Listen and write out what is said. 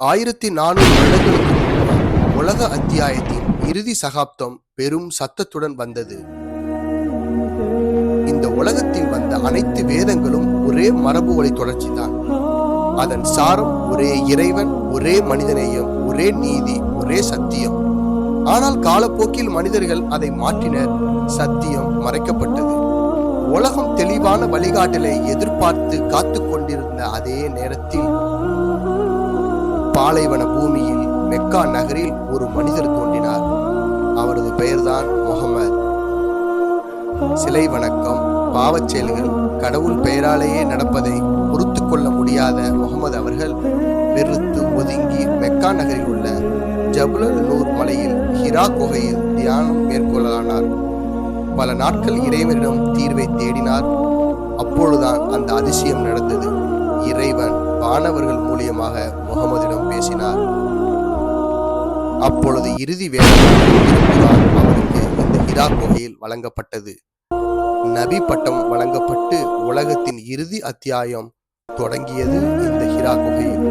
1400 வருடங்களுக்கு முன்பு உலக அத்தியாயத்தின் இறுதி சகாப்தம் பெரும் சத்தத்துடன் வந்தது. இந்த உலகத்தில் வந்த அனைத்து வேதங்களும் ஒரே மரபு வழி தொடர்ச்சிதான். அதன் சாரம் ஒரே இறைவன், ஒரே மனிதநேயம், ஒரே நீதி, ஒரே சத்தியம். ஆனால் காலப்போக்கில் மனிதர்கள் அதை மாற்றினர். சத்தியம் மறைக்கப்பட்டது. உலகம் தெளிவான வழிகாட்டலை எதிர்பார்த்து காத்து கொண்டிருந்த அதே நேரத்தில் பாலைவன பூமியில் மெக்கா நகரில் ஒரு மனிதர் தோன்றினார். அவரது பெயர்தான் முகமது. சிலை வணக்கம், பாவச் செயல்கள், கடவுள் பெயராலேயே நடப்பதை பொறுத்து கொள்ள முடியாத முகமது அவர்கள் வெறுத்து ஒதுங்கி மெக்கா நகரில் உள்ள ஜபுல் நூர் மலையில் ஹிரா குகையில் தியானம் மேற்கொள்ளலானார். பல நாட்கள் இறைவனிடம் தீர்வை தேடினார். அப்பொழுதுதான் அந்த அதிசயம் நடந்தது. இறைவன் வானவர்கள் மூலியமாக முகமதிடம் பேசினார். அப்பொழுது இறுதி வேதம்தான் அவருக்கு இந்த ஹிரா குகையில் வழங்கப்பட்டது. நபி பட்டம் வழங்கப்பட்டு உலகத்தின் இறுதி அத்தியாயம் தொடங்கியது இந்த ஹிரா குகையில்.